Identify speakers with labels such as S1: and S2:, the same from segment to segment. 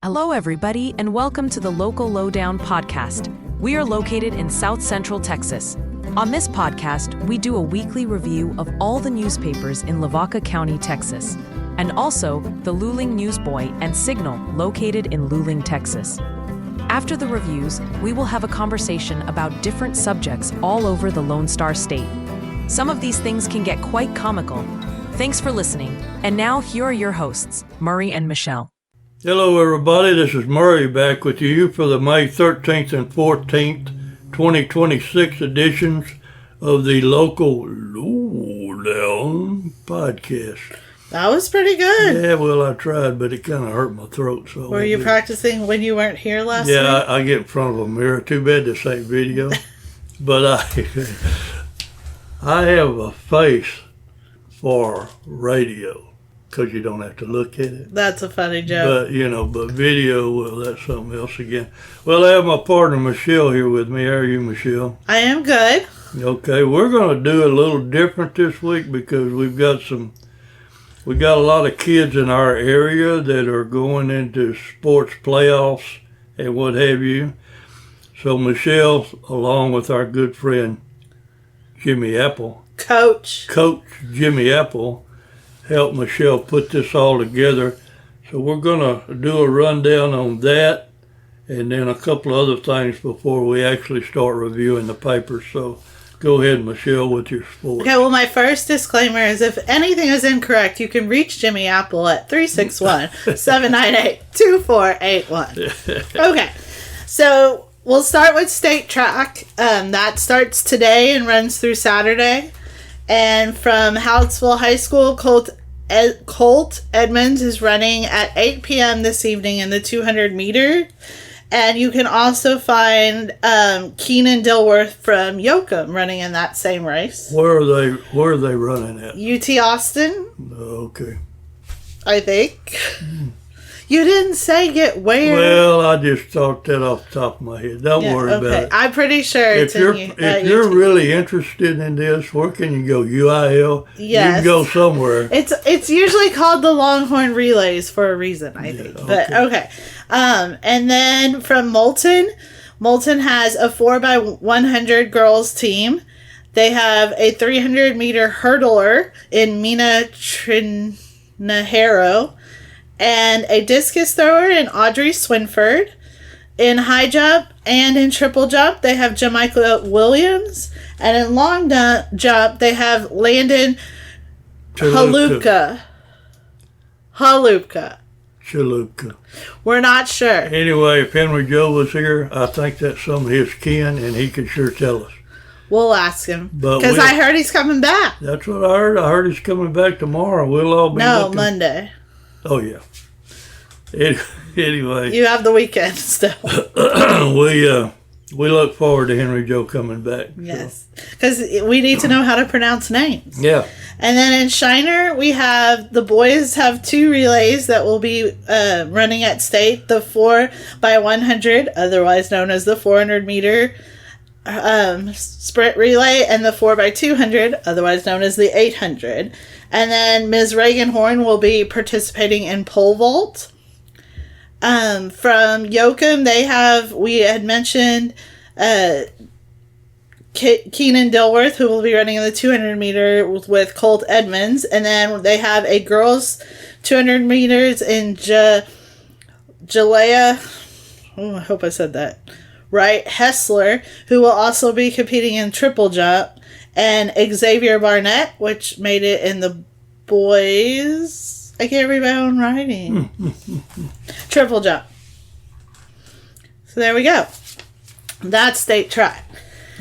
S1: Hello, everybody, and welcome to the Local Lowdown podcast. We are located in South Central Texas. On this podcast, we do a weekly review of all the newspapers in Lavaca County, Texas, and also the Luling Newsboy and Signal located in Luling, Texas. After the reviews, we will have a conversation about different subjects all over the Lone Star State. Some of these things can get quite comical. Thanks for listening. And now, here are your hosts, Murray and Michelle.
S2: Hello, everybody. This is Murray back with you for the May 13th and 14th, 2026 editions of the Local Lowdown podcast.
S3: That was pretty good.
S2: Yeah, well, I tried, but it kind of hurt my throat. So
S3: were you practicing when you weren't here last
S2: Yeah,
S3: night?
S2: I get in front of a mirror. Too bad this ain't video. But I have a face for radio. Because you don't have to look at it.
S3: That's a funny joke.
S2: But video, well, that's something else again. Well, I have my partner, Michelle, here with me. How are you, Michelle?
S3: I am good.
S2: Okay, we're going to do a little different this week because we got a lot of kids in our area that are going into sports playoffs and what have you. So Michelle, along with our good friend, Jimmy Apple.
S3: Coach
S2: Jimmy Apple, help Michelle put this all together. So we're going to do a rundown on that and then a couple of other things before we actually start reviewing the papers. So go ahead, Michelle, with your sports.
S3: Okay, well, my first disclaimer is if anything is incorrect, you can reach Jimmy Apple at 361-798-2481. Okay, so we'll start with state track. That starts today and runs through Saturday. And from Hallettsville High School, Colt Edmonds is running at 8 p.m. this evening in the 200 meter. And you can also find Keenan Dilworth from Yoakum running in that same race.
S2: Where are they running at?
S3: UT Austin.
S2: Okay.
S3: I think. You didn't say get where.
S2: Well, I just thought that off the top of my head. Don't worry about it.
S3: I'm pretty sure
S2: if you're really interested in this, where can you go? UIL?
S3: Yes.
S2: You can go somewhere.
S3: It's usually called the Longhorn Relays for a reason, I think. But okay. And then from Moulton has a 4x100 girls team. They have a 300 meter hurdler in Mina Trinajero. And a discus thrower in Audrey Swinford. In high jump and in triple jump, they have Jamaica Williams. And in long jump, they have Landon Chalupka. We're not sure.
S2: Anyway, if Henry Joe was here, I think that's some of his kin, and he could sure tell us.
S3: We'll ask him. Because I heard he's coming back.
S2: That's what I heard. I heard he's coming back tomorrow. We'll all be looking.
S3: Monday.
S2: Oh, yeah. Anyway.
S3: You have the weekend still.
S2: We look forward to Henry Joe coming back.
S3: Yes. Because we need to know how to pronounce names.
S2: Yeah.
S3: And then in Shiner, the boys have 2 relays that will be running at state. The 4x100, otherwise known as the 400 meter sprint relay, and the 4x200, otherwise known as the 800. And then Ms. Reagan Horn will be participating in pole vault. From Yoakum, we had mentioned Keenan Dilworth, who will be running in the 200 meter with Colt Edmonds. And then they have a girls 200 meters in Jalea. Oh, I hope I said that right. Hessler, who will also be competing in triple jump. And Xavier Barnett, which made it in the boys. I can't read my own writing. Triple jump. So there we go. That's state track.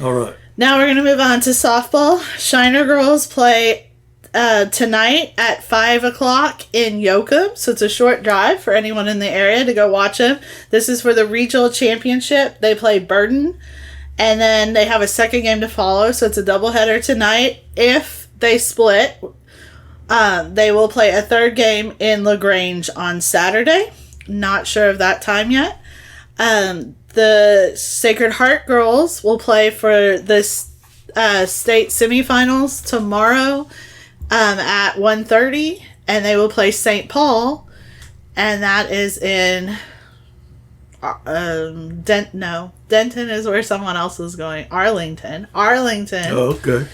S2: All right.
S3: Now we're going to move on to softball. Shiner girls play tonight at 5 o'clock in Yoakum. So it's a short drive for anyone in the area to go watch them. This is for the regional championship. They play Burden. And then they have a second game to follow, so it's a doubleheader tonight. If they split, they will play a third game in LaGrange on Saturday. Not sure of that time yet. The Sacred Heart girls will play for the state semifinals tomorrow at 1:30, and they will play St. Paul, and that is in Denton is where someone else is going. Arlington.
S2: Oh, okay.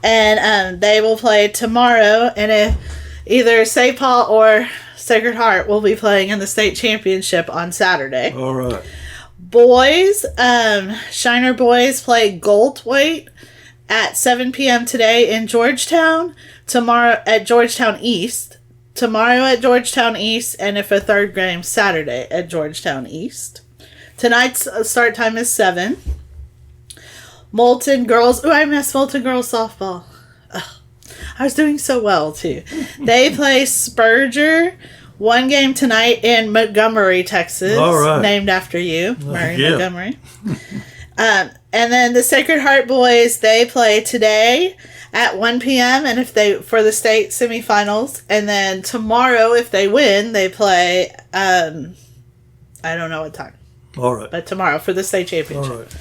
S3: And they will play tomorrow. And if either St. Paul or Sacred Heart will be playing in the state championship on Saturday.
S2: All right.
S3: Boys, Shiner boys play Goldthwaite at 7 p.m. today in Georgetown. Tomorrow at Georgetown East. Tomorrow at Georgetown East. And if a third game, Saturday at Georgetown East. Tonight's start time is 7. Moulton girls. Ooh, I miss Moulton girls softball. Ugh. I was doing so well, too. They play Spurger. One game tonight in Montgomery, Texas.
S2: All right.
S3: Named after you, Murray
S2: yeah.
S3: Montgomery. And then the Sacred Heart boys, they play today at 1 p.m. and if they for the state semifinals. And then tomorrow, if they win, they play. I don't know what time.
S2: All right.
S3: But tomorrow for the state championship.
S2: All right.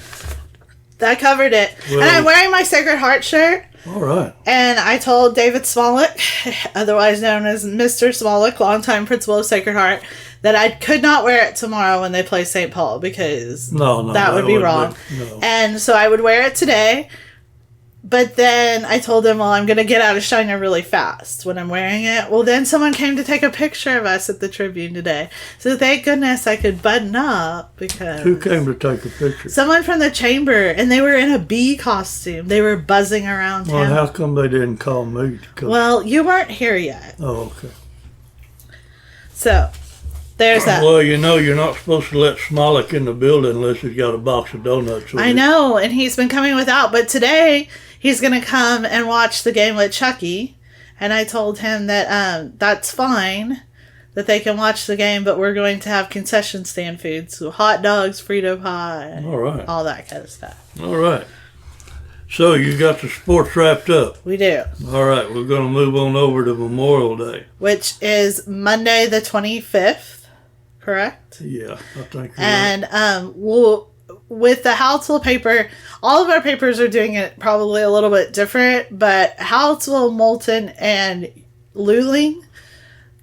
S3: That covered it.
S2: Well,
S3: and I'm wearing my Sacred Heart shirt.
S2: All right.
S3: And I told David Smolik, otherwise known as Mr. Smolik, longtime principal of Sacred Heart, that I could not wear it tomorrow when they play St. Paul because that would be wrong.
S2: No.
S3: And so I would wear it today. But then I told him, well, I'm going to get out of Shiner really fast when I'm wearing it. Well, then someone came to take a picture of us at the Tribune today. So thank goodness I could button up because...
S2: Who came to take a picture?
S3: Someone from the chamber, and they were in a bee costume. They were buzzing around town.
S2: Well, how come they didn't call me to come?
S3: Well, you weren't here yet.
S2: Oh, okay.
S3: So, there's that.
S2: Well, you're not supposed to let Smolik in the building unless he's got a box of donuts.
S3: I know, and he's been coming without. But today, he's going to come and watch the game with Chucky. And I told him that that's fine, that they can watch the game, but we're going to have concession stand food. So hot dogs, Frito pie,
S2: All right.
S3: all that kind of stuff.
S2: All right. So you got the sports wrapped up.
S3: We do.
S2: All right. We're going to move on over to Memorial Day.
S3: Which is Monday the 25th, correct?
S2: Yeah, I think you're right.
S3: And we'll... With the Hallettsville paper, all of our papers are doing it probably a little bit different, but Hallettsville, Moulton, and Luling,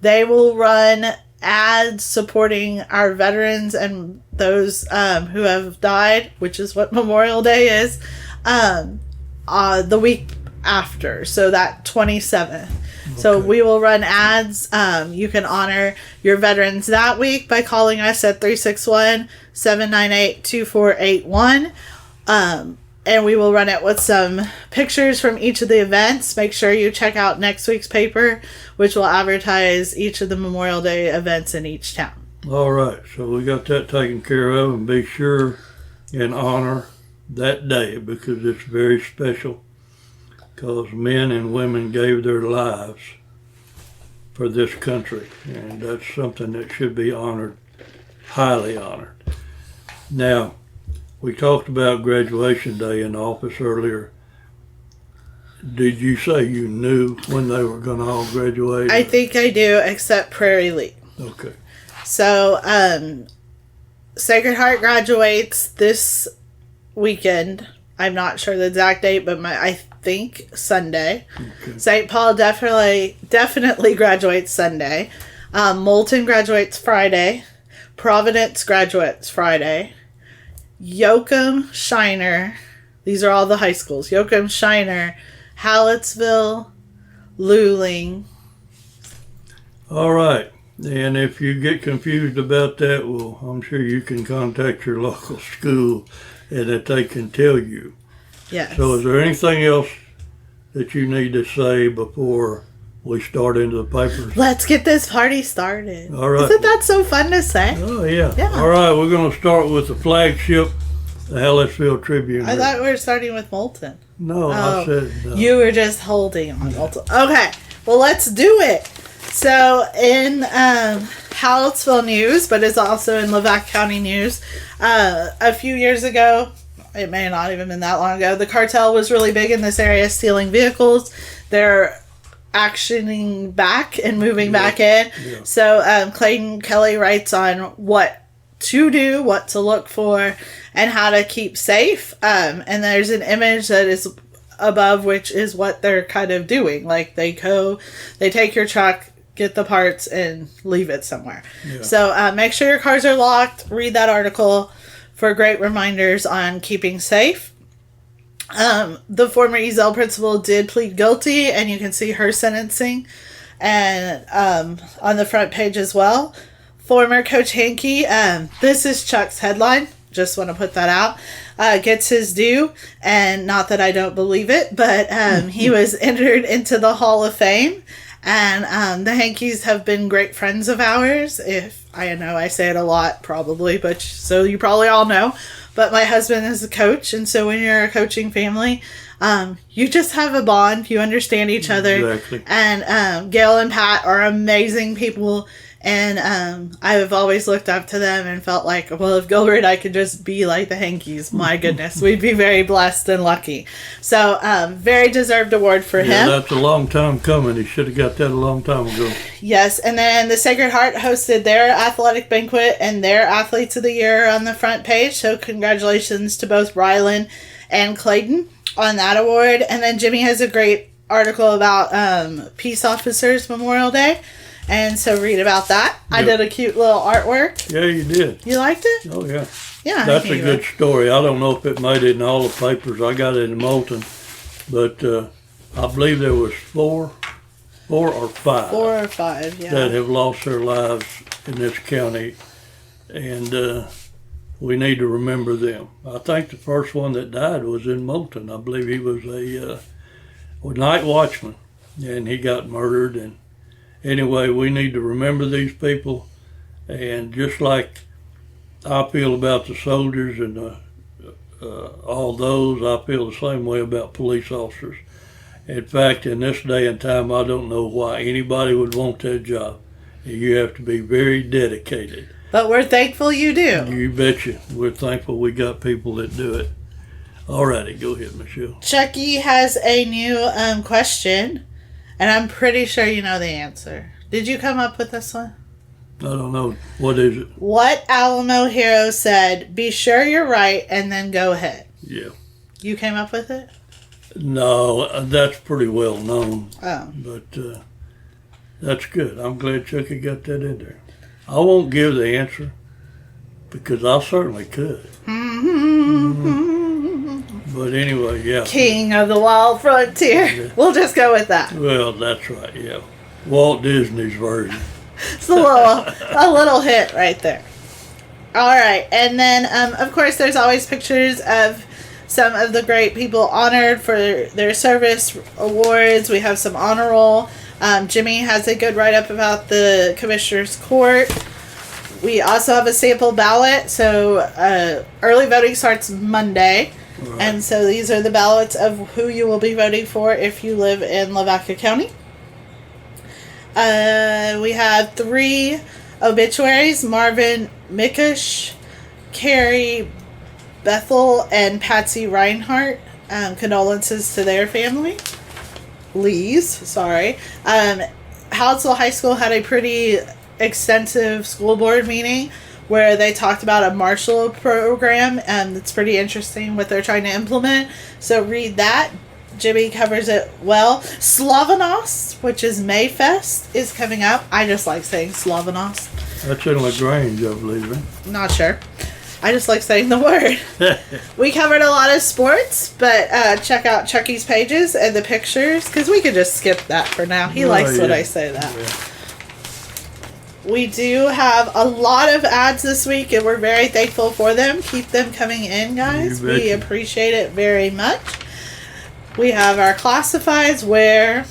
S3: they will run ads supporting our veterans and those who have died, which is what Memorial Day is, the week after, so that 27th. So we will run ads. You can honor your veterans that week by calling us at 361-798-2481. And we will run it with some pictures from each of the events. Make sure you check out next week's paper, which will advertise each of the Memorial Day events in each town.
S2: All right. So we got that taken care of, and be sure and honor that day because it's very special. Because men and women gave their lives for this country, and that's something that should be honored, highly honored. Now, we talked about graduation day in the office earlier. Did you say you knew when they were going to all graduate?
S3: I think I do, except Prairie League.
S2: Okay.
S3: So, Sacred Heart graduates this weekend. I'm not sure the exact date, but I think Sunday. Okay. St. Paul definitely graduates Sunday. Moulton graduates Friday. Providence graduates Friday. Yoakum, Shiner. These are all the high schools. Yoakum, Shiner, Hallettsville, Luling.
S2: All right. And if you get confused about that, well, I'm sure you can contact your local school and that they can tell you.
S3: Yes.
S2: So is there anything else that you need to say before we start into the papers?
S3: Let's get this party started.
S2: All right.
S3: Isn't that so fun to say?
S2: Oh, yeah.
S3: Yeah.
S2: All right, we're going to start with the flagship, the Hallettsville Tribune.
S3: I thought we were starting with Moulton.
S2: No, I said no.
S3: You were just holding on Moulton. Okay, well, let's do it. So in Hallettsville news, but it's also in Levack County news, a few years ago, it may not even been that long ago, the cartel was really big in this area, stealing vehicles. They're actioning back and moving back in. Yeah. So Clayton Kelley writes on what to do, what to look for, and how to keep safe. And there's an image that is above, which is what they're kind of doing. Like they take your truck, get the parts and leave it somewhere.
S2: Yeah.
S3: So make sure your cars are locked. Read that article for great reminders on keeping safe. The former Ezell principal did plead guilty, and you can see her sentencing and on the front page as well. Former Coach Hankey, this is Chuck's headline. Just want to put that out. Gets his due, and not that I don't believe it, but he was entered into the Hall of Fame, and the Hankeys have been great friends of ours. If I know I say it a lot, probably, but so you probably all know. But my husband is a coach, and so when you're a coaching family, you just have a bond. You understand each other.
S2: Exactly.
S3: And Gail and Pat are amazing people. And I've always looked up to them and felt like, well, if Gilbert and I could just be like the Hankeys, my goodness, we'd be very blessed and lucky. So, very deserved award for him.
S2: That's a long time coming. He should have got that a long time ago.
S3: Yes, and then the Sacred Heart hosted their athletic banquet, and their Athletes of the Year on the front page. So, congratulations to both Rylan and Clayton on that award. And then Jimmy has a great article about Peace Officers Memorial Day. And so read about that. Yep. I did a cute little artwork.
S2: Yeah, you did.
S3: You liked it?
S2: Oh, yeah.
S3: Yeah.
S2: That's a good story. I don't know if it made it in all the papers. I got it in Moulton. But I believe there was four or five.
S3: 4 or 5, yeah.
S2: That have lost their lives in this county. And we need to remember them. I think the first one that died was in Moulton. I believe he was a night watchman. And he got murdered. And anyway, we need to remember these people, and just like I feel about the soldiers and all those, I feel the same way about police officers. In fact, in this day and time, I don't know why anybody would want that job. You have to be very dedicated.
S3: But we're thankful you do.
S2: You betcha. We're thankful we got people that do it. All righty, go ahead, Michelle.
S3: Chucky has a new question. And I'm pretty sure you know the answer. Did you come up with this one?
S2: I don't know. What is it?
S3: What Alamo hero said, "Be sure you're right, and then go ahead"?
S2: Yeah.
S3: You came up with it?
S2: No, that's pretty well known.
S3: Oh.
S2: But that's good. I'm glad Chucky got that in there. I won't give the answer because I certainly could. But anyway, yeah.
S3: King of the Wild Frontier.
S2: Yeah.
S3: We'll just go with that.
S2: Well, that's right, yeah. Walt Disney's version.
S3: It's a little hit right there. All right. And then, of course, there's always pictures of some of the great people honored for their service awards. We have some honor roll. Jimmy has a good write-up about the Commissioner's Court. We also have a sample ballot. So early voting starts Monday. Right. And so these are the ballots of who you will be voting for if you live in Lavaca County. We have 3 obituaries: Marvin Mikush, Carrie Bethel, and Patsy Reinhardt. Condolences to their family. Hallettsville High School had a pretty extensive school board meeting where they talked about a Marshall program, and it's pretty interesting what they're trying to implement. So read that. Jimmy covers it well. Slavanos, which is Mayfest, is coming up. I just like saying Slavanos.
S2: That's in LaGrange, I believe, right?
S3: Not sure. I just like saying the word. We covered a lot of sports, but check out Chucky's pages and the pictures, because we could just skip that for now. He likes when I say that. Yeah. We do have a lot of ads this week, and we're very thankful for them. Keep them coming in, guys. We appreciate it very much. We have our classifieds where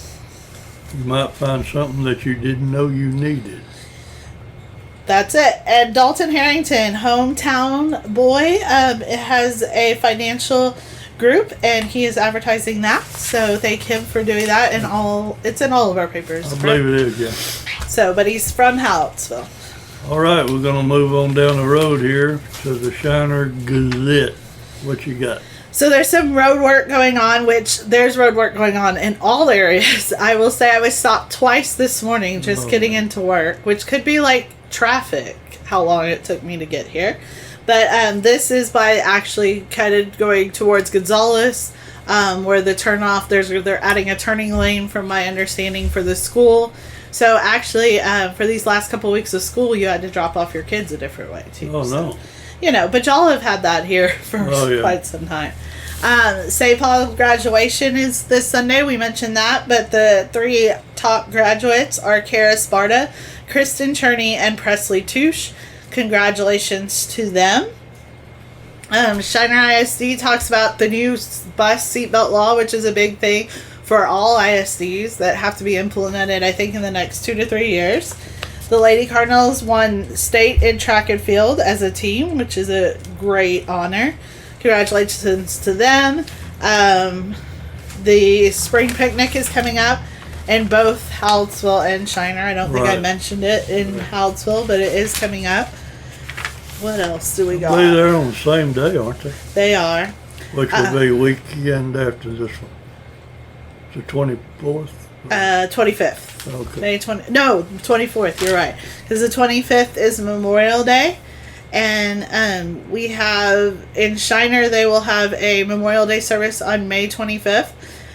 S2: you might find something that you didn't know you needed.
S3: That's it. And Dalton Harrington, hometown boy, it has a financial group, and he is advertising that. So thank him for doing that. And it's in all of our papers.
S2: I believe it is, yeah.
S3: So, but he's from Hallettsville.
S2: All right, we're going to move on down the road here to the Shiner Gazette. What you got?
S3: So there's some road work going on, which there's road work going on in all areas. I will say I was stopped twice this morning just getting into work, which could be like traffic, how long it took me to get here. But this is by actually kind of going towards Gonzales, where the turnoff, they're adding a turning lane from my understanding for the school. So actually, for these last couple weeks of school, you had to drop off your kids a different way too.
S2: Oh,
S3: so,
S2: no.
S3: You know, but y'all have had that here for quite some time. St. Paul graduation is this Sunday. We mentioned that, but the 3 top graduates are Kara Sparta, Kristen Cherney, and Presley Touche. Congratulations to them. Shiner ISD talks about the new bus seatbelt law, which is a big thing for all ISDs that have to be implemented, I think, in the next 2 to 3 years. The Lady Cardinals won state in track and field as a team, which is a great honor. Congratulations to them. The spring picnic is coming up in both Hallettsville and Shiner. I don't think I mentioned it in Hallettsville, but it is coming up. What else do we got?
S2: They're on the same day, aren't they?
S3: They are.
S2: Which will be a weekend after this one. The 24th?
S3: 25th.
S2: Okay.
S3: May 24th, you're right. Because the 25th is Memorial Day. And we have, in Shiner, they will have a Memorial Day service on May 25th,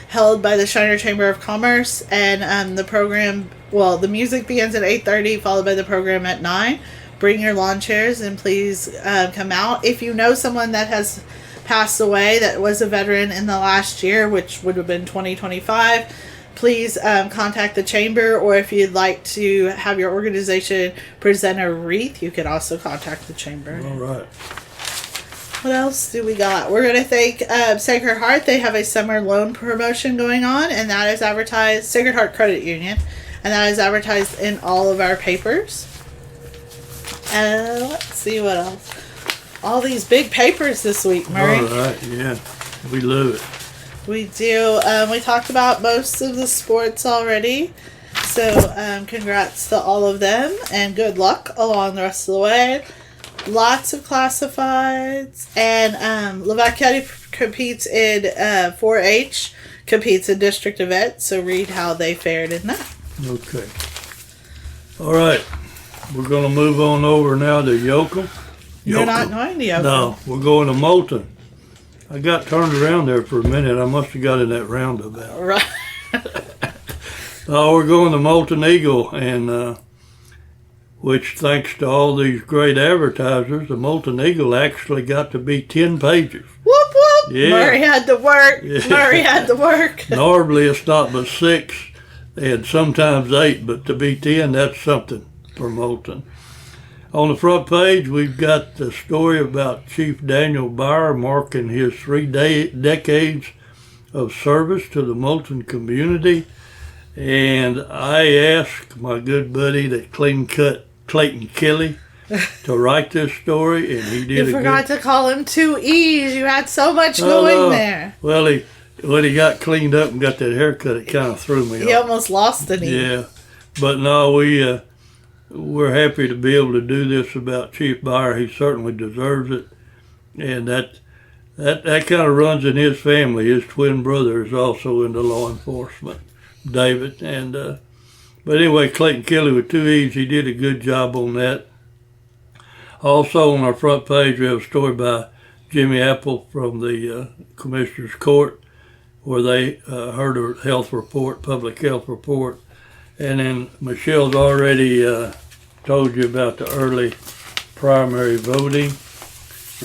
S3: held by the Shiner Chamber of Commerce. And the program, the music begins at 8:30, followed by the program at 9. Bring your lawn chairs and please come out. If you know someone that has passed away that was a veteran in the last year, which would have been 2025, please contact the chamber, or if you'd like to have your organization present a wreath, you could also contact the chamber.
S2: All right.
S3: What else do we got? We're going to thank Sacred Heart. They have a summer loan promotion going on, and that is advertised, Sacred Heart Credit Union, and that is advertised in all of our papers. Let's see what else. All these big papers this week, Murray.
S2: All right, yeah. We love it.
S3: We do. We talked about most of the sports already. So, congrats to all of them, and good luck along the rest of the way. Lots of classifieds. And Lavaca County competes in 4-H, competes in district events. So, read how they fared in that.
S2: Okay. All right. We're going to move on over now to Yoakum.
S3: You're not going to Yoakum?
S2: No, we're going to Moulton. I got turned around there for a minute. I must have got in that roundabout.
S3: Right.
S2: We're going to Moulton Eagle, and which, thanks to all these great advertisers, the Moulton Eagle actually got to be 10 pages.
S3: Whoop, whoop.
S2: Yeah.
S3: Murray had to work.
S2: Yeah.
S3: Murray had to work.
S2: Normally it's not but 6 and sometimes 8, but to be 10, that's something for Moulton. On the front page, we've got the story about Chief Daniel Byer marking his 3 decades of service to the Moulton community. And I asked my good buddy, that clean cut Clayton Kelley, to write this story, and he did.
S3: You forgot to call him 2 E's. You had so much going there.
S2: Well, when he got cleaned up and got that haircut, it kind of threw me off.
S3: He almost lost an E.
S2: Yeah, but no, we're happy to be able to do this about Chief Byer. He certainly deserves it, and that kind of runs in his family. His twin brother is also into law enforcement, David. And but anyway, Clayton Kelley with 2 E's. He did a good job on that. Also on our front page, we have a story by Jimmy Apple from the Commissioner's Court, where they heard a public health report. And then Michelle's already told you about the early primary voting.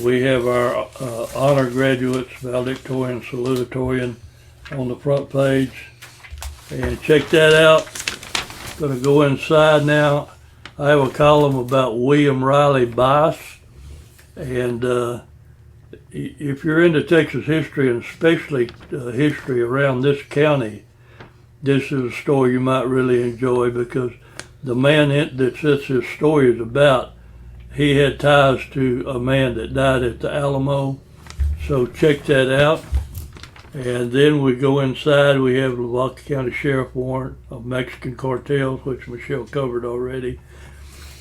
S2: We have our honor graduates, valedictorian, salutatorian, on the front page. And check that out. Going to go inside now. I have a column about William Riley Bice. And if you're into Texas history, and especially history around this county, this is a story you might really enjoy, because the man that this story is about, he had ties to a man that died at the Alamo. So check that out. And then we go inside. We have Lavaca County Sheriff warrant of Mexican cartels, which Michelle covered already.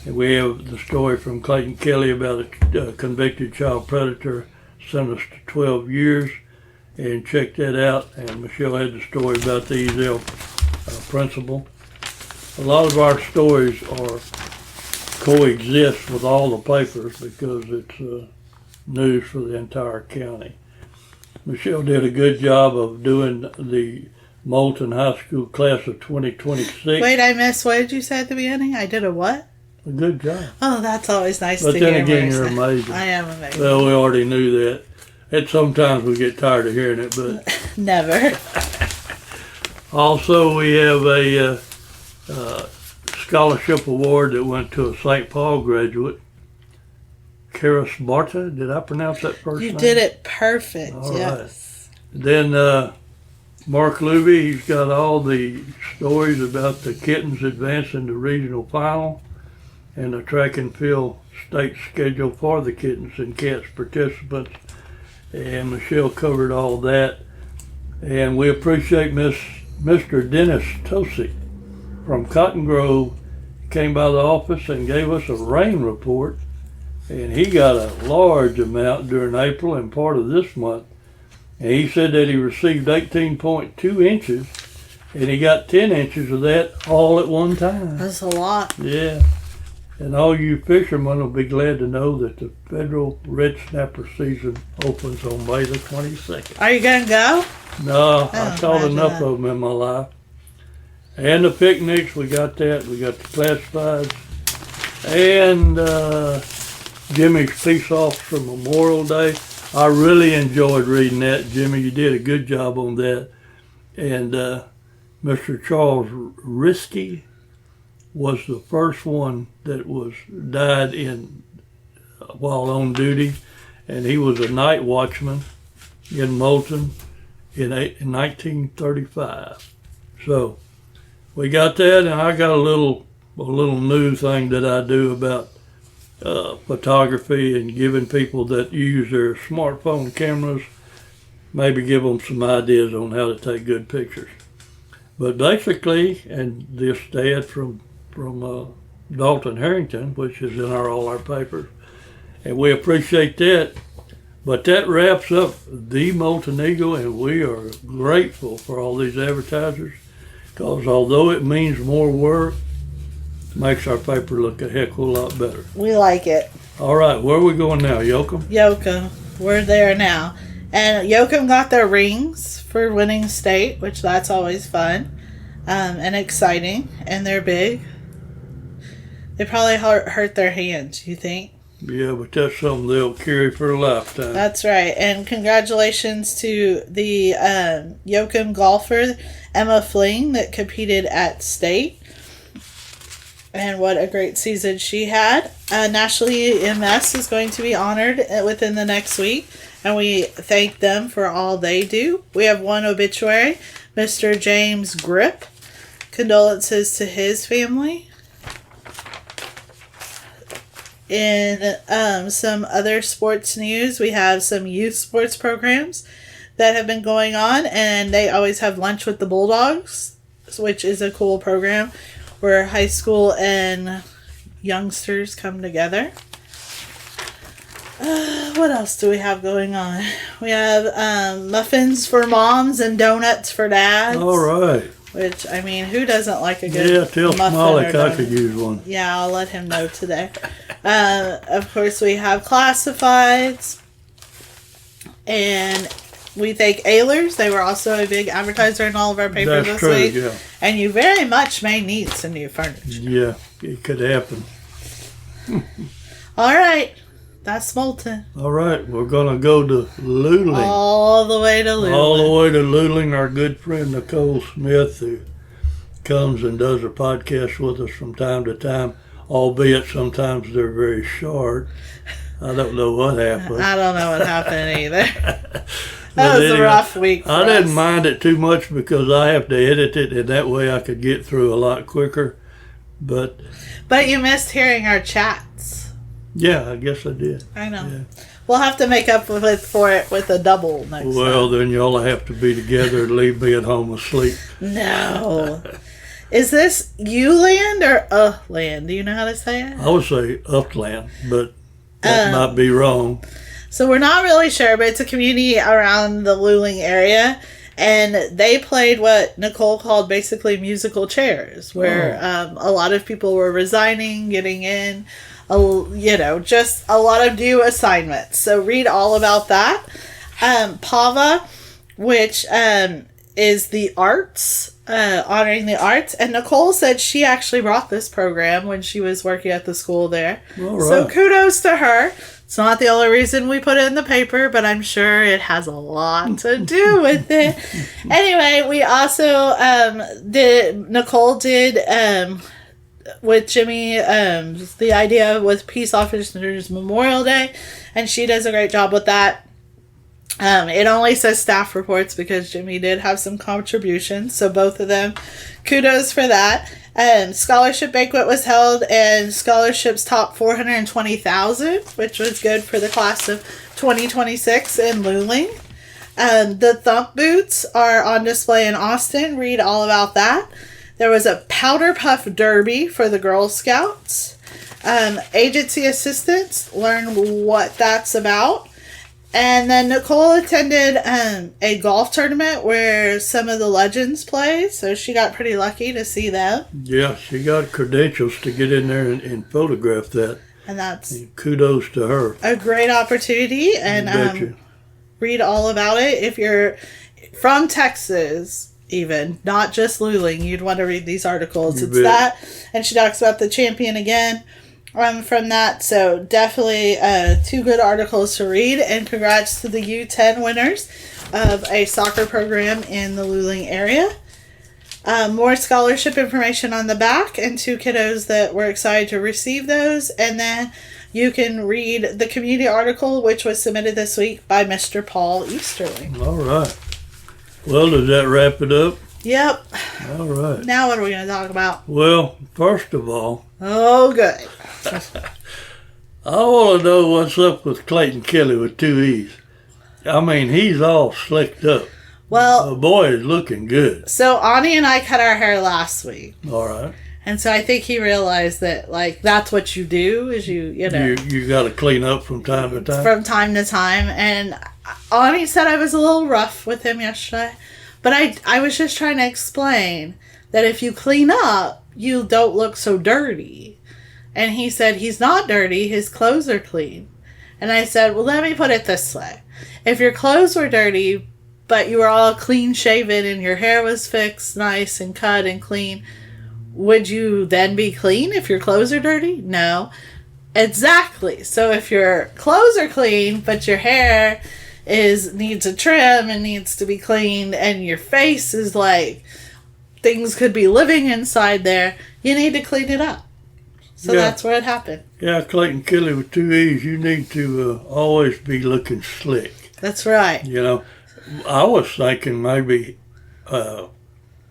S2: And we have the story from Clayton Kelley about a convicted child predator sentenced to 12 years. And check that out. And Michelle had the story about the EZL principal. A lot of our stories coexist with all the papers because it's news for the entire county. Michelle did a good job of doing the Moulton High School class of 2026.
S3: Wait, I missed. What did you say at the beginning? I did a what?
S2: A good job.
S3: Oh, that's always nice
S2: But
S3: to hear.
S2: then again, you're amazing.
S3: I am amazing.
S2: Well, we already knew that. And sometimes we get tired of hearing it, but
S3: Never.
S2: also we have a scholarship award that went to a St. Paul graduate, Kara Sparta. Did I pronounce that first name?
S3: You did it perfect.
S2: All
S3: yes.
S2: right. Then Mark Luby, he's got all the stories about the kittens advancing to regional final and the track and field state schedule for the kittens and cats participants. And Michelle covered all that. And we appreciate Mr. Dennis Tosick from Cotton Grove. Came by the office and gave us a rain report. And he got a large amount during April and part of this month. And he said that he received 18.2 inches, and he got 10 inches of that all at one time.
S3: That's a lot.
S2: Yeah. And all you fishermen will be glad to know that the federal red snapper season opens on May the 22nd.
S3: Are you going to go?
S2: No, I caught
S3: imagine
S2: enough
S3: that.
S2: of them in my life. And the picnics, we got that. We got the classifieds. And Jimmy's Peace Officer Memorial Day. I really enjoyed reading that, Jimmy. You did a good job on that. And Mr. Charles Risky was the first one that died while on duty, and he was a night watchman in Moulton in 1935. So we got that, and I got a little new thing that I do about photography and giving people that use their smartphone cameras, maybe give them some ideas on how to take good pictures. But basically, and this dad from Dalton Harrington, which is in all our papers, and we appreciate that. But that wraps up the Moulton Eagle, and we are grateful for all these advertisers, because although it means more work, makes our paper look a heck of a lot better.
S3: We like it.
S2: All right, where are we going now, Yoakum?
S3: Yoakum. We're there now. And Yoakum got their rings for winning state, which that's always fun and exciting. And they're big. They probably hurt their hands, you think?
S2: Yeah, but that's something they'll carry for a lifetime.
S3: That's right. And congratulations to the Yoakum golfer, Emma Fling, that competed at state. And what a great season she had. Nationally EMS is going to be honored within the next week, and we thank them for all they do. We have one obituary, Mr. James Grip. Condolences to his family. In some other sports news, we have some youth sports programs that have been going on, and they always have lunch with the Bulldogs, which is a cool program where high school and youngsters come together. What else do we have going on? We have muffins for moms and donuts for dads.
S2: All right.
S3: Which, I mean, who doesn't like a good
S2: Yeah, tell
S3: muffin
S2: Smolik
S3: or
S2: I
S3: donut?
S2: could use one.
S3: Yeah, I'll let him know today. Of course, we have classifieds. And we thank Ehlers. They were also a big advertiser in all of our papers
S2: That's
S3: this
S2: true,
S3: week.
S2: yeah.
S3: And you very much may need some new furniture.
S2: Yeah, it could happen.
S3: All right. That's Moulton.
S2: All right, we're going to go to Luling.
S3: All the way to Luling.
S2: All the way to Luling, our good friend Nicole Smith, who comes and does a podcast with us from time to time, albeit sometimes they're very short. I don't know what happened.
S3: I don't know what happened either.
S2: But
S3: That was
S2: anyway,
S3: a rough week for
S2: I
S3: us.
S2: didn't mind it too much because I have to edit it, and that way I could get through a lot quicker. But
S3: you missed hearing our chats.
S2: yeah, I guess I did.
S3: I know.
S2: Yeah.
S3: We'll have to make up for it with a double next
S2: Well,
S3: time.
S2: then y'all have to be together and leave me at home asleep.
S3: No. Is this U-land or land? Do you know how to say it?
S2: I would say upland, but that might be wrong.
S3: So we're not really sure, but it's a community around the Luling area. And they played what Nicole called basically musical chairs, where a lot of people were resigning, getting in, just a lot of new assignments. So read all about that. Pava, which is the arts, honoring the arts. And Nicole said she actually brought this program when she was working at the school there.
S2: All right.
S3: So kudos to her. It's not the only reason we put it in the paper, but I'm sure it has a lot to do with it. Anyway, we also Nicole did with Jimmy the idea with Peace Officers Memorial Day, and she does a great job with that. It only says staff reports because Jimmy did have some contributions, so both of them, kudos for that. Scholarship banquet was held, and scholarships topped 420,000, which was good for the class of 2026 in Luling. The thump boots are on display in Austin. Read all about that. There was a powder puff derby for the Girl Scouts. Agency assistants, learn what that's about. And then Nicole attended a golf tournament where some of the legends play, so she got pretty lucky to see them.
S2: Yeah, she got credentials to get in there and photograph that.
S3: And that's
S2: and kudos to her.
S3: a great opportunity. And read all about it. If you're from Texas, even, not just Luling, you'd want to read these articles.
S2: You
S3: It's
S2: bet.
S3: that. And she talks about the champion again. From that, so definitely 2 good articles to read, and congrats to the U10 winners of a soccer program in the Luling area. More scholarship information on the back, and 2 kiddos that were excited to receive those, and then you can read the community article which was submitted this week by Mr. Paul Easterling.
S2: All right. Well, does that wrap it up?
S3: Yep.
S2: All right.
S3: Now what are we going to talk about?
S2: Well, first of all,
S3: Oh, good.
S2: I want to know what's up with Clayton Kelley with 2 E's. I mean, he's all slicked up.
S3: Well,
S2: The boy is looking good.
S3: so Ani and I cut our hair last week.
S2: All right.
S3: And so I think he realized that, like, that's what you do, is you know,
S2: You got to clean up from time to time.
S3: from time to time. And Ani said I was a little rough with him yesterday. But I was just trying to explain that if you clean up, you don't look so dirty. And he said he's not dirty, his clothes are clean. And I said, well, let me put it this way. If your clothes were dirty, but you were all clean shaven and your hair was fixed, nice and cut and clean, would you then be clean if your clothes are dirty? No. Exactly. So if your clothes are clean, but your hair needs a trim and needs to be cleaned, and your face is like things could be living inside there, you need to clean it up. So
S2: Yeah.
S3: that's where it happened.
S2: Yeah, Clayton Kelley with 2 E's, you need to always be looking slick.
S3: That's right.
S2: You know, I was thinking maybe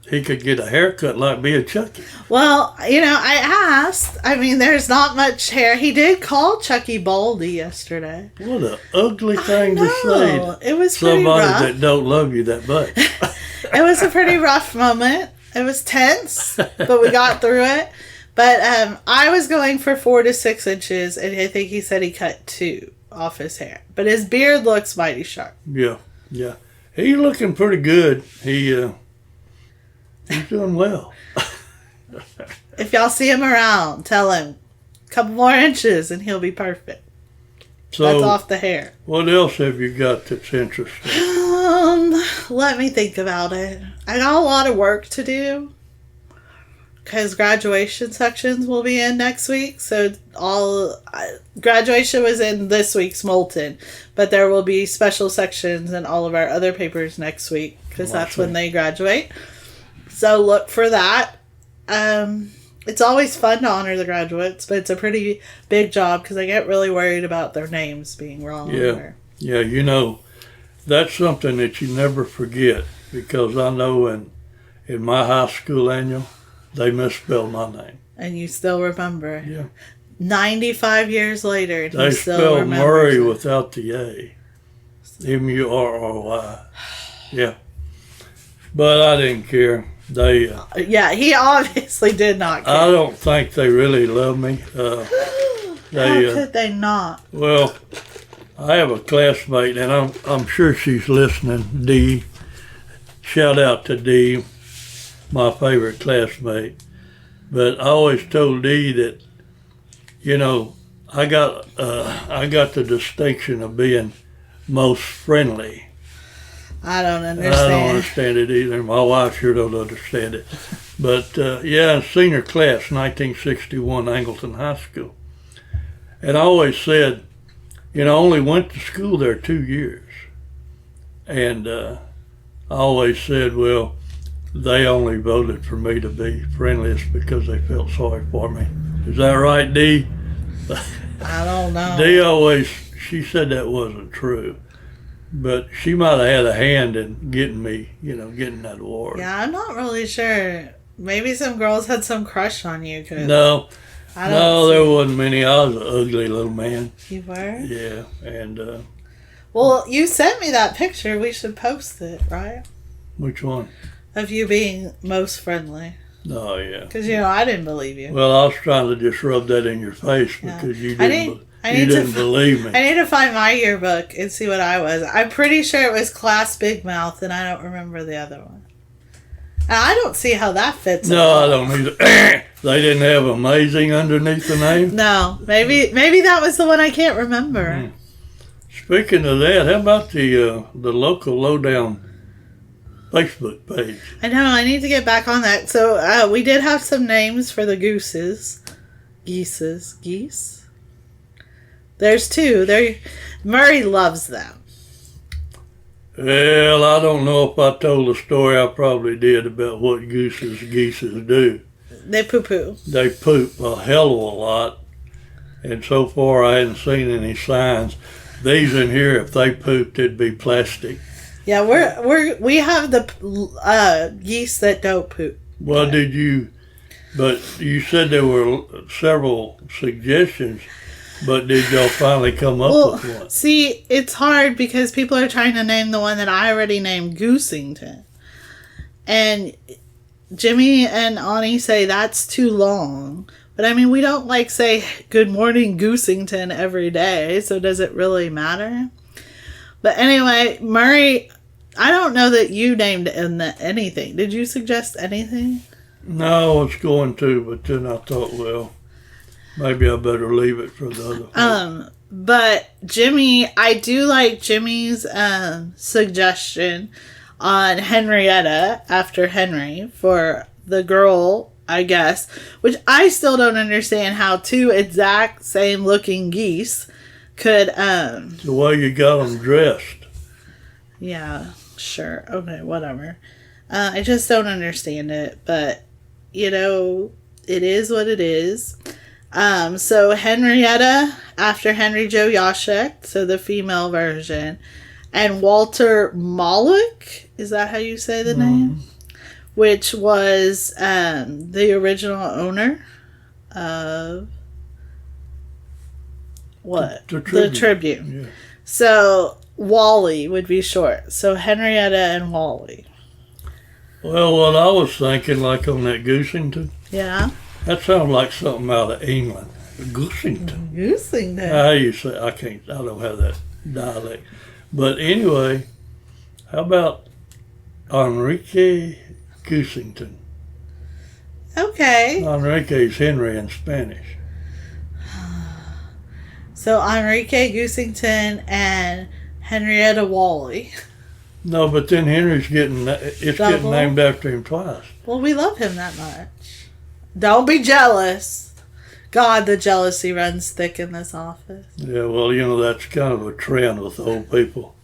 S2: he could get a haircut like being Chucky.
S3: Well, I asked. I mean, there's not much hair. He did call Chucky Baldy yesterday.
S2: What an ugly thing to say to
S3: It was pretty
S2: somebody
S3: rough.
S2: that don't love you that much.
S3: It was a pretty rough moment. It was tense, but we got through it. But I was going for 4 to 6 inches, and I think he said he cut 2 off his hair. But his beard looks mighty sharp.
S2: Yeah. He's looking pretty good. He's doing well.
S3: If y'all see him around, tell him a couple more inches, and he'll be perfect.
S2: So,
S3: That's off the hair.
S2: what else have you got that's interesting?
S3: Let me think about it. I got a lot of work to do because graduation sections will be in next week. So graduation was in this week's Moulton, but there will be special sections in all of our other papers next week because that's when they graduate. So look for that. It's always fun to honor the graduates, but it's a pretty big job because I get really worried about their names being wrong.
S2: Yeah, that's something that you never forget, because I know in my high school annual, they misspelled my name.
S3: And you still remember.
S2: Yeah.
S3: 95 years later, and
S2: They
S3: he still
S2: spelled
S3: remembers
S2: Murray
S3: it.
S2: without the A. Murry. Yeah. But I didn't care. They.
S3: Yeah, he obviously did not care.
S2: I don't think they really love me.
S3: How could they not?
S2: Well, I have a classmate, and I'm sure she's listening, Dee. Shout out to Dee, my favorite classmate. But I always told Dee that, I got the distinction of being most friendly.
S3: I don't
S2: I
S3: understand.
S2: don't understand it either. My wife sure don't understand it. But yeah, senior class, 1961, Angleton High School. And I always said, I only went to school there 2 years. And I always said, well, they only voted for me to be friendliest because they felt sorry for me. Is that right, Dee?
S3: I don't know.
S2: Dee she said that wasn't true. But she might have had a hand in getting me, getting that award.
S3: Yeah, I'm not really sure. Maybe some girls had some crush on you.
S2: No, there wasn't many. I was an ugly little man.
S3: You were?
S2: Yeah, and...
S3: well, you sent me that picture. We should post it, right?
S2: Which one?
S3: Of you being most friendly.
S2: Oh, yeah.
S3: Because, I didn't believe you.
S2: Well, I was trying to just rub that in your face because you didn't believe me.
S3: I need to find my yearbook and see what I was. I'm pretty sure it was Class Big Mouth, and I don't remember the other one. And I don't see how that fits.
S2: No, I don't either. They didn't have amazing underneath the name?
S3: No. Maybe that was the one I can't remember.
S2: Mm. Speaking of that, how about the local lowdown Facebook page?
S3: I know, I need to get back on that. So we did have some names for the geese. There's two. Murray loves them.
S2: Well, I don't know if I told the story. I probably did about what geese do.
S3: They poo-poo.
S2: They poop a hell of a lot. And so far, I hadn't seen any signs. These in here, if they pooped, it'd be plastic.
S3: Yeah, we have the geese that don't poop.
S2: Well, but you said there were several suggestions, but did y'all finally come up with one?
S3: See, it's hard because people are trying to name the one that I already named Goosington. And Jimmy and Ani say that's too long. But I mean, we don't say good morning Goosington every day, so does it really matter? But anyway, Murray, I don't know that you named anything. Did you suggest anything?
S2: No, I was going to, but then I thought, well, maybe I better leave it for the other.
S3: But Jimmy, I do like Jimmy's suggestion on Henrietta after Henry for the girl, I guess, which I still don't understand how two exact same looking geese could
S2: the way you got them dressed.
S3: Yeah, sure. Okay, whatever. I just don't understand it, but it is what it is. So Henrietta after Henry Joe Yashek, so the female version, and Walter Moloch, is that how you say the name? Which was the original owner of what? The Tribune. Yeah. So Wally would be short. So Henrietta and Wally.
S2: Well, what I was thinking, like on that Goosington.
S3: Yeah.
S2: That sounds like something out of England. Goosington.
S3: Goosington.
S2: How you say? I don't have that dialect. But anyway, how about Enrique Goosington?
S3: Okay.
S2: Enrique's Henry in Spanish.
S3: So Enrique Goosington and Henrietta Wally.
S2: No, but then Henry's getting named after him twice.
S3: Well, we love him that much. Don't be jealous. God, the jealousy runs thick in this office.
S2: Yeah, well, that's kind of a trend with old people.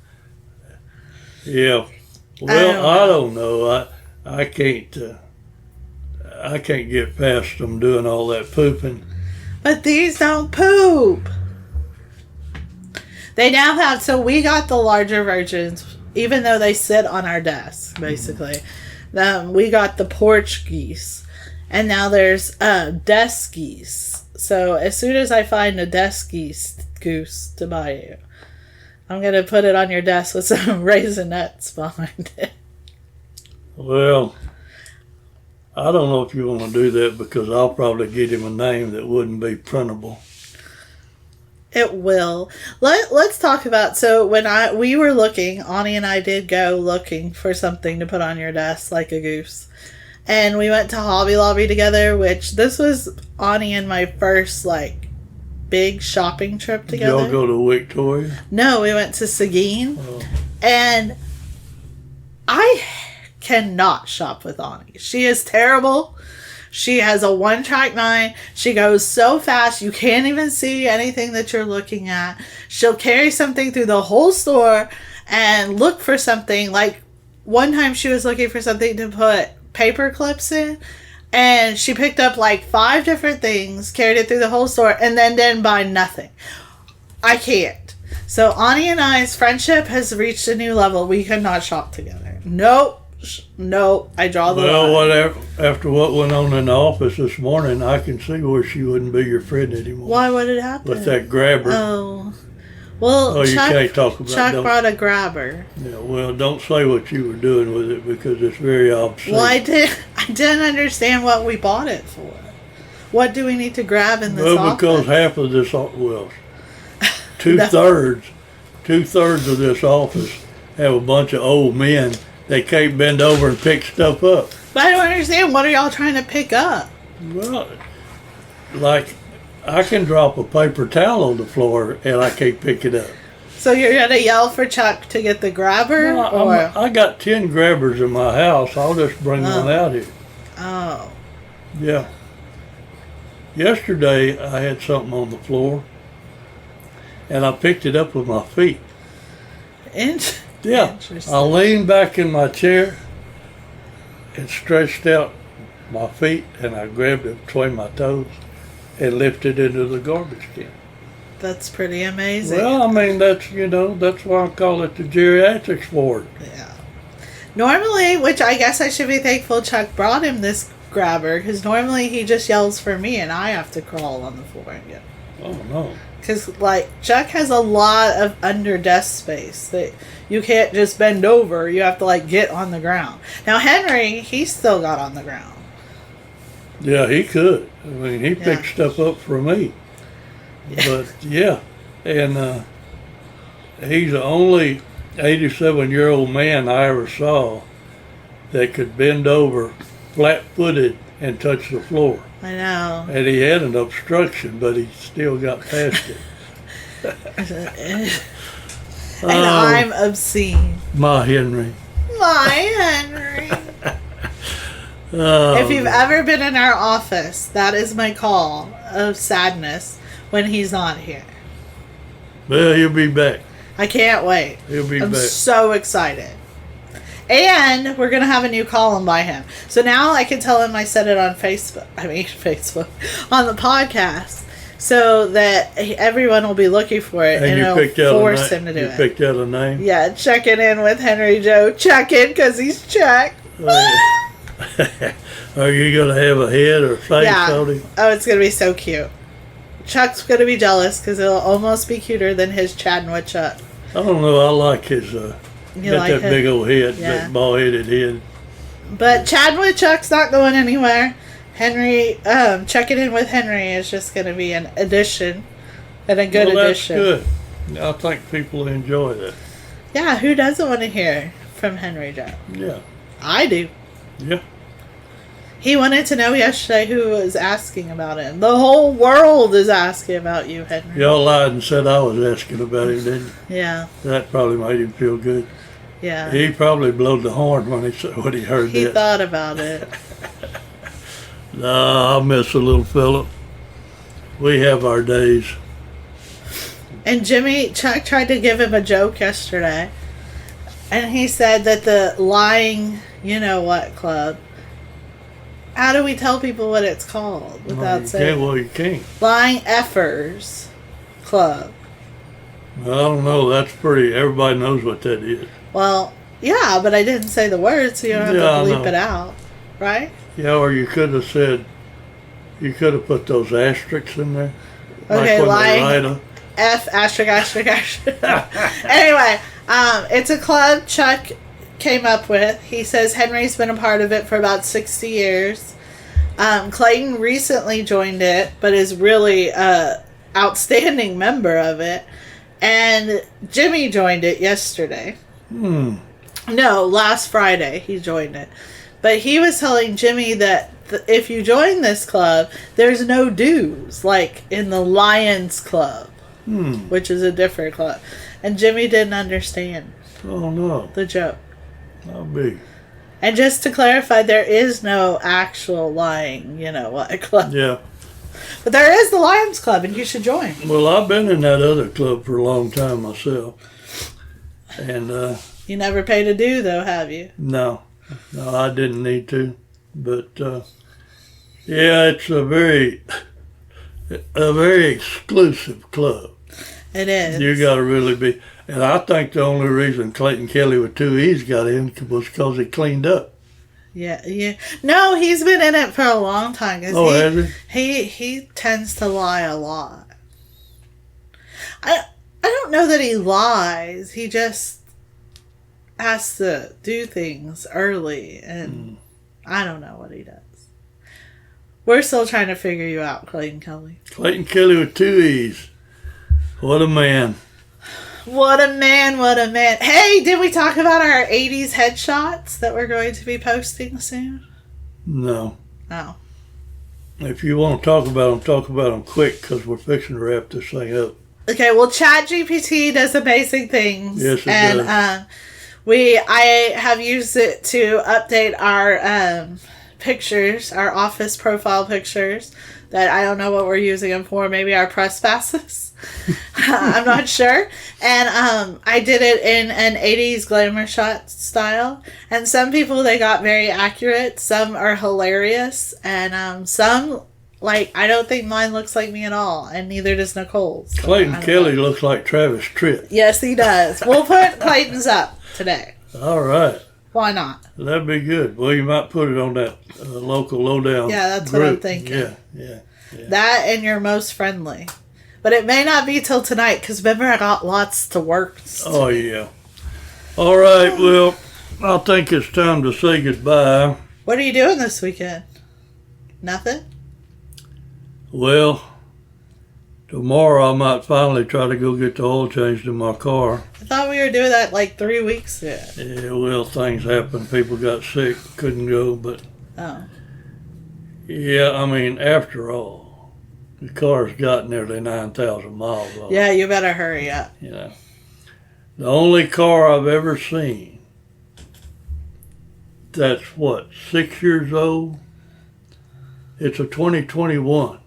S2: Yeah. Well, I don't know. I can't get past them doing all that pooping.
S3: But these don't poop. They now have, so we got the larger versions, even though they sit on our desk, basically. We got the porch geese. And now there's desk geese. So as soon as I find a desk goose to buy you, I'm going to put it on your desk with some raisinets behind it.
S2: Well, I don't know if you want to do that because I'll probably get him a name that wouldn't be printable.
S3: It will. Let's talk about, so when we were looking, Ani and I did go looking for something to put on your desk like a goose. And we went to Hobby Lobby together, which this was Ani and my first big shopping trip together.
S2: Did y'all go to Victoria?
S3: No, we went to Seguin. Oh. And I cannot shop with Ani. She is terrible. She has a one-track mind. She goes so fast you can't even see anything that you're looking at. She'll carry something through the whole store and look for something. Like one time she was looking for something to put paper clips in, and she picked up like 5 different things, carried it through the whole store, and then didn't buy nothing. I can't. So Ani and I's friendship has reached a new level. We could not shop together. Nope. No, I draw the line.
S2: Well, whatever. After what went on in the office this morning, I can see where she wouldn't be your friend anymore.
S3: Why would it happen?
S2: With that grabber.
S3: Oh. Well,
S2: you can't talk about
S3: Chuck brought a grabber.
S2: Yeah, well, don't say what you were doing with it because it's very obscene.
S3: Well, I didn't understand what we bought it for. What do we need to grab in this office?
S2: Well, because half of this, two-thirds of this office have a bunch of old men. They can't bend over and pick stuff up.
S3: But I don't understand. What are y'all trying to pick up?
S2: Well, like, I can drop a paper towel on the floor and I can't pick it up.
S3: So you're going to yell for Chuck to get the grabber?
S2: No, I got 10 grabbers in my house. I'll just bring one out here.
S3: Oh.
S2: Yeah. Yesterday, I had something on the floor and I picked it up with my feet. Yeah, I leaned back in my chair and stretched out my feet, and I grabbed it between my toes and lifted it into the garbage can.
S3: That's pretty amazing.
S2: Well, I mean, that's why I call it the geriatrics ward.
S3: Yeah. Normally, which I guess I should be thankful Chuck brought him this grabber, because normally he just yells for me and I have to crawl on the floor and get it.
S2: Oh, no.
S3: Because, like, Chuck has a lot of under-desk space that you can't just bend over. You have to, like, get on the ground. Now, Henry, he still got on the ground.
S2: Yeah, he could. I mean, he picked stuff up for me. Yeah. But, yeah. And he's the only 87-year-old man I ever saw that could bend over flat-footed and touch the floor.
S3: I know.
S2: And he had an obstruction, but he still got past it.
S3: And I'm obscene.
S2: My Henry.
S3: My Henry. If you've ever been in our office, that is my call of sadness when he's not here.
S2: Well, he'll be back.
S3: I can't wait.
S2: He'll be back.
S3: I'm so excited. And we're going to have a new column by him. So now I can tell him I said it on Facebook, on the podcast, so that everyone will be looking for it, and it'll force him to do it.
S2: You picked out a name?
S3: Yeah, checking in with Henry Joe. Checking, because he's Chuck.
S2: Are you going to have a head or face on him?
S3: Oh, it's going to be so cute. Chuck's going to be jealous, because it'll almost be cuter than his Chadwood Chuck.
S2: I don't know. I like his...
S3: You
S2: got
S3: like
S2: that big old head, that bald-headed head.
S3: But Chadwood Chuck's not going anywhere. Henry, checking in with Henry is just going to be an addition, and a good addition.
S2: That's good. I think people enjoy that.
S3: Yeah, who doesn't want to hear from Henry Joe?
S2: Yeah.
S3: I do.
S2: Yeah.
S3: He wanted to know yesterday who was asking about him. The whole world is asking about you, Henry.
S2: Y'all lied and said I was asking about him, didn't you?
S3: Yeah.
S2: That probably made him feel good.
S3: Yeah.
S2: He probably blowed the horn when he heard that.
S3: He thought about it.
S2: Nah, I miss a little fella. We have our days.
S3: And Chuck tried to give him a joke yesterday. And he said that the lying, you-know-what club. How do we tell people what it's called without saying?
S2: Well, you can't.
S3: Lying Effers Club.
S2: I don't know. That's pretty. Everybody knows what that is.
S3: Well, yeah, but I didn't say the word, so you don't have to bleep it out, right?
S2: Yeah, or you could have said, you could have put those asterisks in there.
S3: Okay,
S2: like
S3: lying F asterisk. Anyway, it's a club Chuck came up with. He says Henry's been a part of it for about 60 years. Clayton recently joined it, but is really a outstanding member of it. And Jimmy joined it yesterday. No, last Friday he joined it. But he was telling Jimmy that if you join this club, there's no dues, like in the Lions Club, which is a different club. And Jimmy didn't understand
S2: the joke. I'll be.
S3: And just to clarify, there is no actual lying, club.
S2: Yeah.
S3: But there is the Lions Club, and you should join.
S2: Well, I've been in that other club for a long time myself. And,
S3: you never paid a due, though, have you?
S2: No, I didn't need to. But, yeah, it's a very exclusive club.
S3: It is.
S2: You got to really be. And I think the only reason Clayton Kelley with 2 E's got in was because he cleaned up.
S3: Yeah. No, he's been in it for a long time.
S2: Oh, has
S3: he? He tends to lie a lot. I don't know that he lies. He just has to do things early, and I don't know what he does. We're still trying to figure you out, Clayton Kelley.
S2: Clayton Kelley with 2 E's. What a man.
S3: What a man, what a man. Hey, did we talk about our 80s headshots that we're going to be posting soon?
S2: No.
S3: Oh.
S2: If you want to talk about them quick, because we're fixing to wrap this thing up.
S3: Okay, well, ChatGPT does amazing things.
S2: Yes, it
S3: and,
S2: does.
S3: I have used it to update our pictures, our office profile pictures, that I don't know what we're using them for. Maybe our press passes. I'm not sure. And I did it in an 80s glamour shot style. And some people, they got very accurate. Some are hilarious. And some, I don't think mine looks like me at all. And neither does Nicole's. So
S2: Clayton Kelley looks like Travis Tritt.
S3: Yes, he does. We'll put Clayton's up today.
S2: All right.
S3: Why not?
S2: That'd be good. Well, you might put it on that local lowdown.
S3: Yeah, that's
S2: group.
S3: what I'm thinking.
S2: Yeah.
S3: That and your most friendly. But it may not be till tonight, because remember, I got lots to work.
S2: Oh, yeah. All right, well, I think it's time to say goodbye.
S3: What are you doing this weekend? Nothing?
S2: Well, tomorrow I might finally try to go get the oil changed in my car.
S3: I thought we were doing that 3 weeks ago.
S2: Yeah, well, things happen. People got sick, couldn't go, but...
S3: Oh.
S2: Yeah, I mean, after all, the car's got nearly 9,000 miles on it.
S3: Yeah, you better hurry up.
S2: The only car I've ever seen that's, 6 years old? It's a 2021.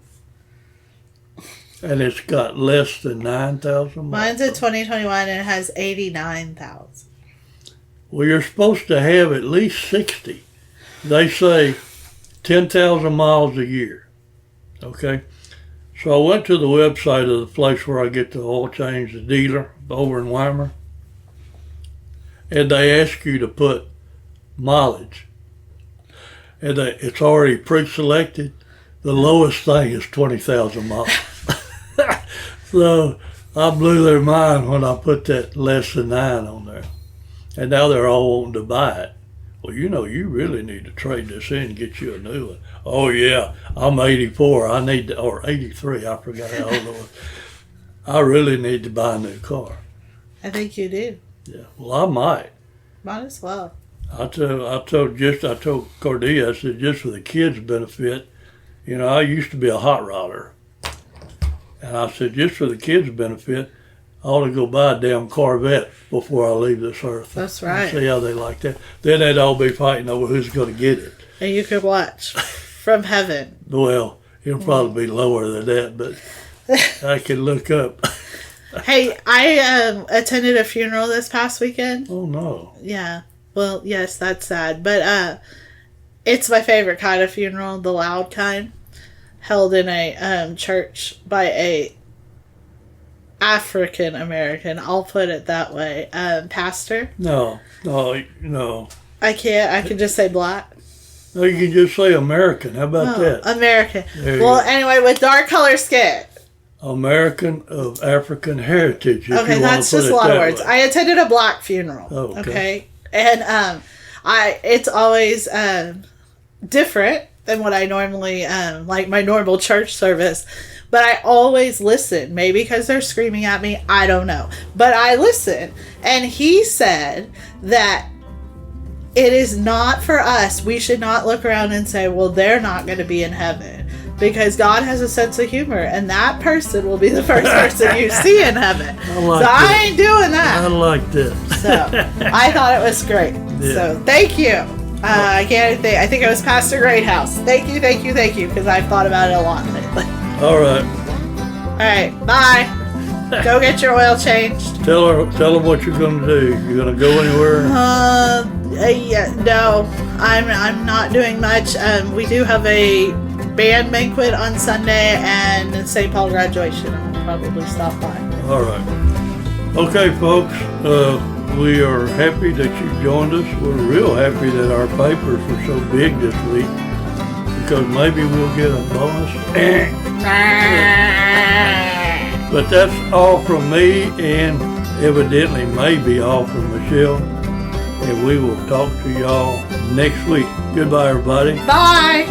S2: And it's got less than 9,000 miles.
S3: Mine's a 2021 and it has 89,000.
S2: Well, you're supposed to have at least 60. They say 10,000 miles a year. Okay? So I went to the website of the place where I get the oil change, the dealer over in Weimar, and they ask you to put mileage. And it's already pre-selected. The lowest thing is 20,000 miles. So I blew their mind when I put that less than 9 on there. And now they're all wanting to buy it. Well, you really need to trade this in and get you a new one. Oh, yeah, I'm 84. Or 83. I forgot how old I was. I really need to buy a new car.
S3: I think you do.
S2: Yeah, well, I might.
S3: Might as well.
S2: I told Cordelia, I said, just for the kids' benefit, I used to be a hot rodder. And I said, just for the kids' benefit, I ought to go buy a damn Corvette before I leave this earth.
S3: That's right.
S2: See how they like that. Then they'd all be fighting over who's going to get it.
S3: And you could watch from heaven.
S2: Well, it'll probably be lower than that, but I can look up.
S3: Hey, I attended a funeral this past weekend.
S2: Oh, no.
S3: Yeah. Well, yes, that's sad. But it's my favorite kind of funeral, the loud kind. Held in a church by a African American, I'll put it that way, pastor.
S2: No.
S3: I can't. I can just say black.
S2: No, you can just say American. How about that?
S3: American. Well, anyway, with dark color skin.
S2: American of African heritage.
S3: Okay, that's just a lot of words. I attended a black funeral.
S2: Oh,
S3: okay. And it's always different than what I normally like my normal church service. But I always listen. Maybe because they're screaming at me. I don't know. But I listen. And he said that it is not for us. We should not look around and say, well, they're not going to be in heaven. Because God has a sense of humor. And that person will be the first person you see in heaven. I ain't doing that.
S2: I like that.
S3: So I thought it was great.
S2: Yeah.
S3: So thank you. I think it was Pastor Greathouse. Thank you, because I've thought about it a lot lately.
S2: All right.
S3: All right, bye. Go get your oil changed.
S2: Tell her what you're gonna do. You're gonna go anywhere?
S3: Yeah, no, I'm not doing much. We do have a band banquet on Sunday and St. Paul graduation. I'll probably stop by.
S2: All right. Okay, folks. We are happy that you joined us. We're real happy that our papers were so big this week because maybe we'll get a bonus. But that's all from me and evidently maybe all from Michelle. And we will talk to y'all next week. Goodbye, everybody.
S3: Bye.